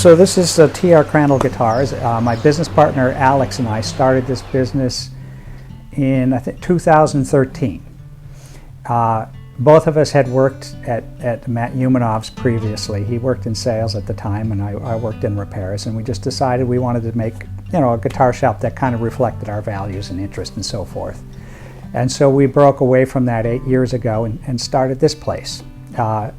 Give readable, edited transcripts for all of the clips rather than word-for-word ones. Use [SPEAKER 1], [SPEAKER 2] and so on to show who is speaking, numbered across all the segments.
[SPEAKER 1] So this is TR Crandall Guitars. My business partner Alex and I started this business in, I think, 2013. Both of us had worked at Matt Umanov's previously. He worked in sales at the time, and I worked in repairs, and we just decided we wanted to make, you know, a guitar shop that kind of reflected our values and interests and so forth. And so we broke away from that 8 years ago and started this place.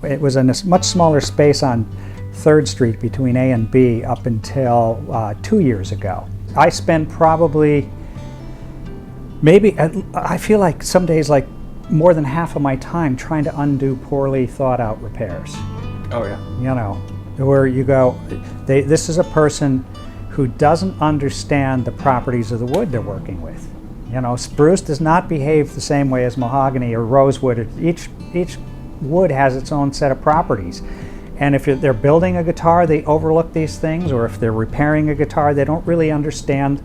[SPEAKER 1] It was in a much smaller space on 3rd Street between A and B up until 2 years ago. I spend probably, maybe, I feel like some days like more than half of my time trying to undo poorly thought out repairs.
[SPEAKER 2] Oh yeah.
[SPEAKER 1] You know, where you go, this is a person who doesn't understand the properties of the wood they're working with. You know, spruce does not behave the same way as mahogany or rosewood. Each wood has its own set of properties. And if they're building a guitar, they overlook these things, or if they're repairing a guitar, they don't really understand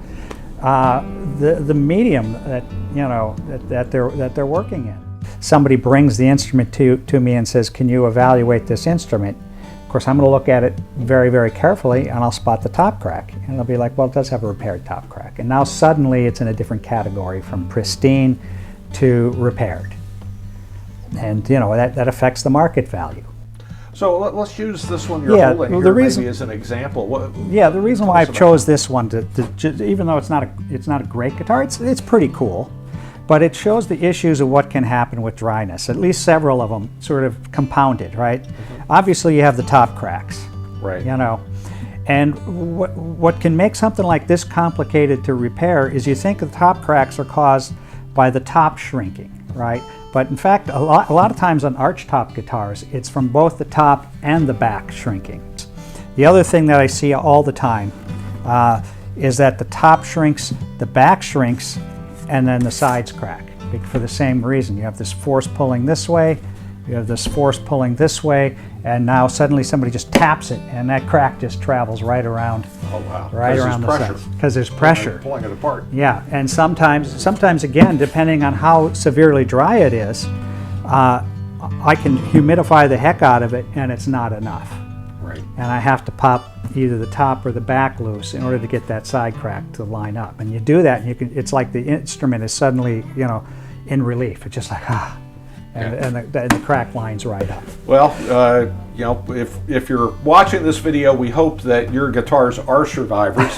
[SPEAKER 1] the medium that, you know, that they're working in. Somebody brings the instrument to me and says, "Can you evaluate this instrument?" Of course, I'm going to look at it very, very carefully, and I'll spot the top crack. And they'll be like, "Well, it does have a repaired top crack." And now suddenly it's in a different category, from pristine to repaired. And you know, that affects the market value.
[SPEAKER 2] So let's use this one you're holding here maybe as an example.
[SPEAKER 1] The reason why I chose this one, even though it's not a great guitar, it's pretty cool, but it shows the issues of what can happen with dryness. At least several of them sort of compounded, right? Mm-hmm. Obviously, you have the top cracks,
[SPEAKER 2] right?
[SPEAKER 1] You know, and what can make something like this complicated to repair is you think the top cracks are caused by the top shrinking, right? But in fact, a lot of times on arch top guitars, it's from both the top and the back shrinking. The other thing that I see all the time is that the top shrinks, the back shrinks, and then the sides crack for the same reason. You have this force pulling this way, you have this force pulling this way, and now suddenly somebody just taps it, and that crack just travels right around.
[SPEAKER 2] Oh wow!
[SPEAKER 1] Right around the sides. Because there's pressure.
[SPEAKER 2] Pulling it apart.
[SPEAKER 1] Yeah, and sometimes again, depending on how severely dry it is, I can humidify the heck out of it, and it's not enough.
[SPEAKER 2] Right.
[SPEAKER 1] And I have to pop either the top or the back loose in order to get that side crack to line up. And you do that, and it's like the instrument is suddenly, you know, in relief. It's just like and the crack lines right up.
[SPEAKER 2] Well, you know, if you're watching this video, we hope that your guitars are survivors,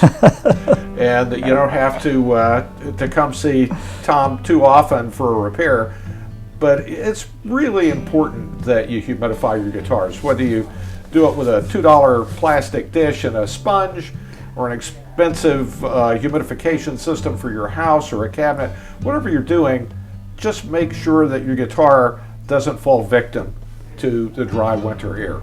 [SPEAKER 2] and that you don't have to come see Tom too often for a repair. But it's really important that you humidify your guitars, whether you do it with a $2 plastic dish and a sponge, or an expensive humidification system for your house or a cabinet. Whatever you're doing, just make sure that your guitar doesn't fall victim to the dry winter air.